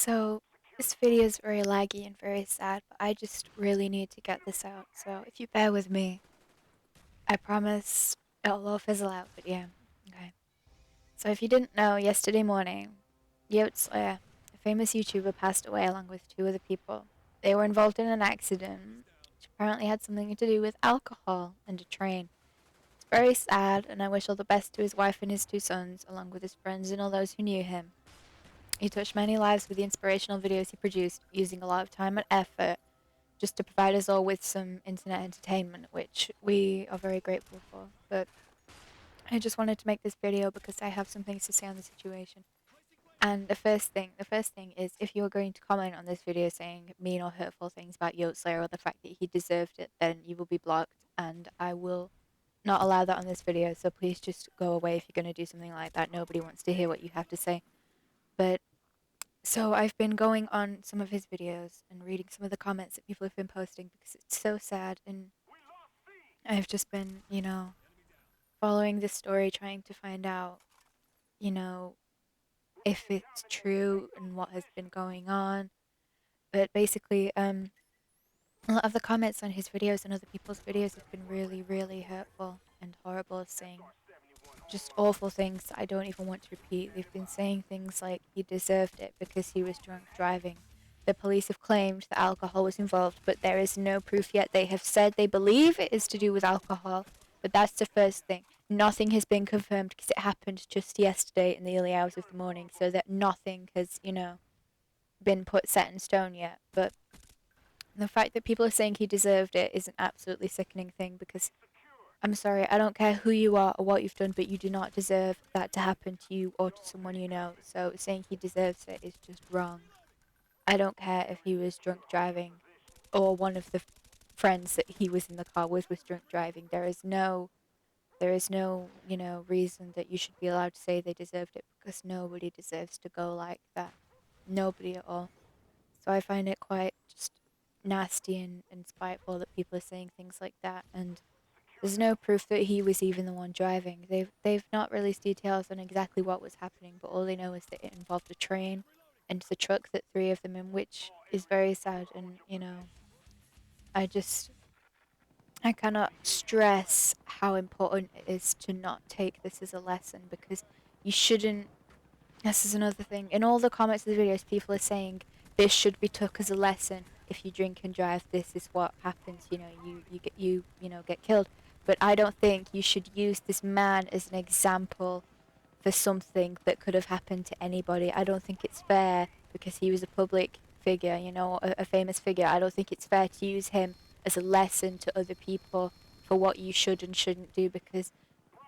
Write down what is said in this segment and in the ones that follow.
So, this video is very laggy and very sad, but I just really need to get this out. So, if you bear with me, I promise it'll all fizzle out, but yeah. Okay. So, if you didn't know, yesterday morning, Yoteslaya, a famous YouTuber, passed away along with two other people. They were involved in an accident, which apparently had something to do with alcohol and a train. It's very sad, and I wish all the best to his wife and his two sons, along with his friends and all those who knew him. He touched many lives with the inspirational videos he produced, using a lot of time and effort just to provide us all with some internet entertainment, which we are very grateful for. But I just wanted to make this video because I have some things to say on the situation. And the first thing is, if you're going to comment on this video saying mean or hurtful things about Yoteslayer or the fact that he deserved it, then you will be blocked, and I will not allow that on this video. So please just go away if you're going to do something like that. Nobody wants to hear what you have to say. But so I've been going on some of his videos and reading some of the comments that people have been posting because it's so sad, and I've just been, following this story, trying to find out, you know, if it's true and what has been going on. But basically, a lot of the comments on his videos and other people's videos have been really, really hurtful and horrible, saying just awful things that I don't even want to repeat. They've been saying things like he deserved it because he was drunk driving. The police have claimed that alcohol was involved, but there is no proof yet. They have said they believe it is to do with alcohol, but that's the first thing. Nothing has been confirmed because it happened just yesterday in the early hours of the morning, so that nothing has, been put set in stone yet. But the fact that people are saying he deserved it is an absolutely sickening thing because I'm sorry, I don't care who you are or what you've done, but you do not deserve that to happen to you or to someone you know. So saying he deserves it is just wrong. I don't care if he was drunk driving or one of the friends that he was in the car with was drunk driving. There is no, reason that you should be allowed to say they deserved it because nobody deserves to go like that. Nobody at all. So I find it quite just nasty and spiteful that people are saying things like that, and there's no proof that he was even the one driving. They've not released details on exactly what was happening, but all they know is that it involved a train and the truck that three of them in, which is very sad. And I just I cannot stress how important it is to not take this as a lesson because you shouldn't. This is another thing. In all the comments of the videos, people are saying this should be took as a lesson. If you drink and drive, this is what happens. You get killed. But I don't think you should use this man as an example for something that could have happened to anybody. I don't think it's fair because he was a public figure, a famous figure. I don't think it's fair to use him as a lesson to other people for what you should and shouldn't do because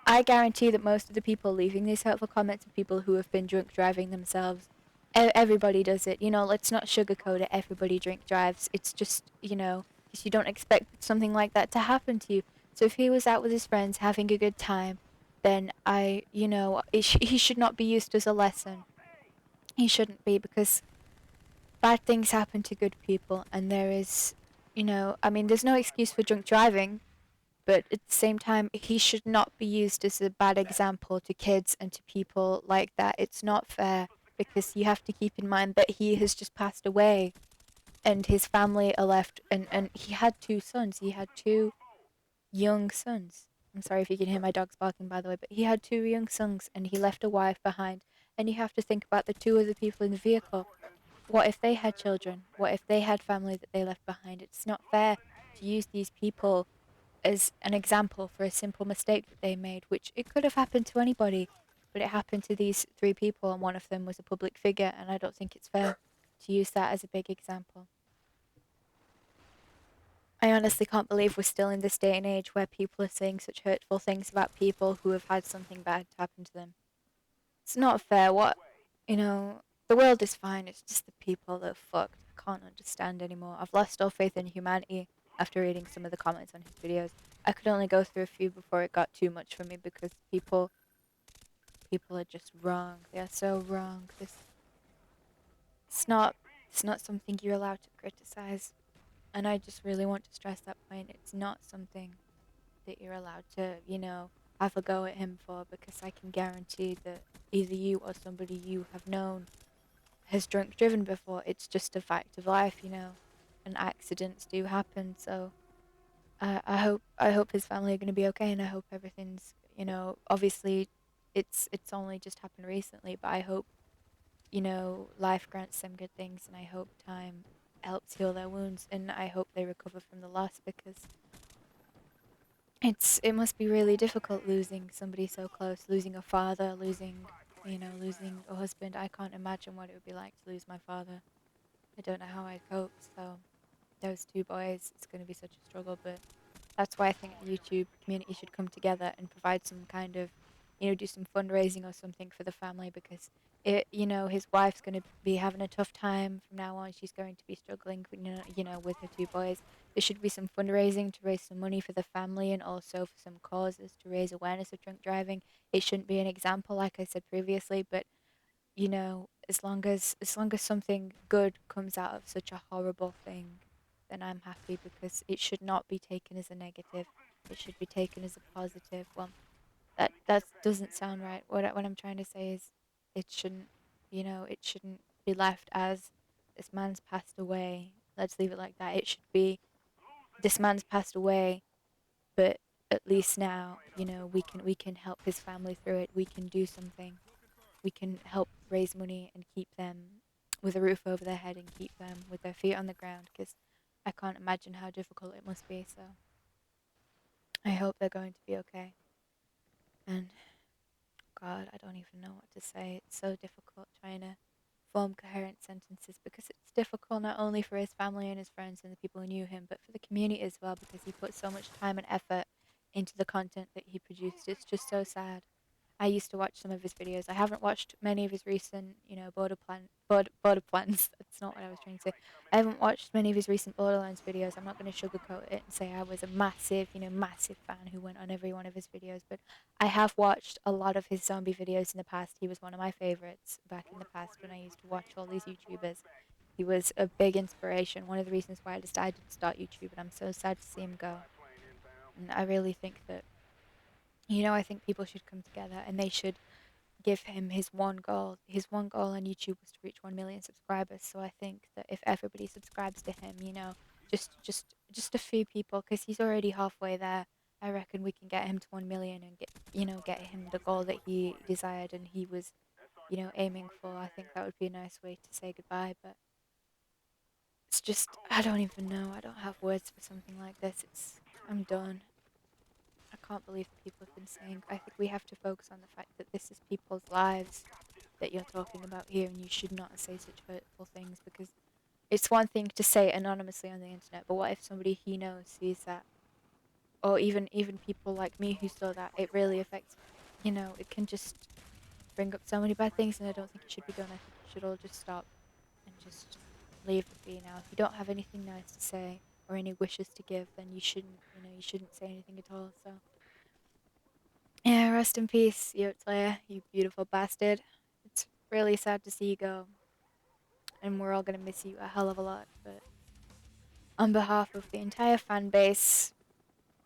I guarantee that most of the people leaving these hurtful comments are people who have been drunk driving themselves. Everybody does it. Let's not sugarcoat it. Everybody drink drives. It's just, because you don't expect something like that to happen to you. So if he was out with his friends having a good time, then he should not be used as a lesson. He shouldn't be because bad things happen to good people, and there is, there's no excuse for drunk driving, but at the same time, he should not be used as a bad example to kids and to people like that. It's not fair because you have to keep in mind that he has just passed away and his family are left, and he had two sons. He had two young sons. I'm sorry if you can hear my dogs barking, by the way, but he had two young sons and he left a wife behind. And you have to think about the two other people in the vehicle. What if they had children? What if they had family that they left behind? It's not fair to use these people as an example for a simple mistake that they made, which it could have happened to anybody, but it happened to these three people, and one of them was a public figure, and I don't think it's fair to use that as a big example. I honestly can't believe we're still in this day and age where people are saying such hurtful things about people who have had something bad happen to them. It's not fair. The world is fine. It's just the people that are fucked. I can't understand anymore. I've lost all faith in humanity after reading some of the comments on his videos. I could only go through a few before it got too much for me because people are just wrong. They are so wrong. It's not it's not something you're allowed to criticize. And I just really want to stress that point. It's not something that you're allowed to, have a go at him for because I can guarantee that either you or somebody you have known has drunk driven before. It's just a fact of life, and accidents do happen. So I hope his family are going to be okay, and I hope everything's, obviously it's only just happened recently, but I hope, life grants them good things, and I hope time helps heal their wounds, and I hope they recover from the loss, because it must be really difficult losing somebody so close, losing a father, losing a husband. I can't imagine what it would be like to lose my father. I don't know how I'd cope. So those two boys, it's going to be such a struggle, but that's why I think the YouTube community should come together and provide some kind of, do some fundraising or something for the family, because his wife's going to be having a tough time from now on. She's going to be struggling, with her two boys. There should be some fundraising to raise some money for the family, and also for some causes to raise awareness of drunk driving. It shouldn't be an example, like I said previously, but as long as something good comes out of such a horrible thing, then I'm happy, because it should not be taken as a negative. It should be taken as a positive. Well, that doesn't sound right. What I'm trying to say is, it shouldn't, it shouldn't be left as, this man's passed away. Let's leave it like that. It should be, this man's passed away, but at least now, we can help his family through it. We can do something. We can help raise money and keep them with a roof over their head, and keep them with their feet on the ground, because I can't imagine how difficult it must be. So I hope they're going to be okay. And God, I don't even know what to say. It's so difficult trying to form coherent sentences, because it's difficult not only for his family and his friends and the people who knew him, but for the community as well, because he put so much time and effort into the content that he produced. It's just so sad. I used to watch some of his videos. I haven't watched many of his recent, border plans. That's not what I was trying to say. I haven't watched many of his recent Borderlands videos. I'm not going to sugarcoat it and say I was a massive, massive fan who went on every one of his videos. But I have watched a lot of his zombie videos in the past. He was one of my favorites back in the past when I used to watch all these YouTubers. He was a big inspiration. One of the reasons why I decided to start YouTube, and I'm so sad to see him go. And I really think that, I think people should come together, and they should give him his one goal. His one goal on YouTube was to reach 1 million subscribers. So I think that if everybody subscribes to him, just a few people, because he's already halfway there. I reckon we can get him to 1 million, and get him the goal that he desired and he was, aiming for. I think that would be a nice way to say goodbye. But it's just, I don't even know. I don't have words for something like this. I'm done. I can't believe that people have been saying. I think we have to focus on the fact that this is people's lives that you're talking about here, and you should not say such hurtful things, because it's one thing to say it anonymously on the internet, but what if somebody he knows sees that, or even people like me who saw that? It really affects. It can just bring up so many bad things, and I don't think it should be done. I think you should all just stop and just leave it be now. If you don't have anything nice to say or any wishes to give, then you shouldn't say anything at all. So yeah, rest in peace, Yoteslaya, you beautiful bastard. It's really sad to see you go, and we're all gonna miss you a hell of a lot. But on behalf of the entire fan base,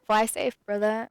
fly safe, brother.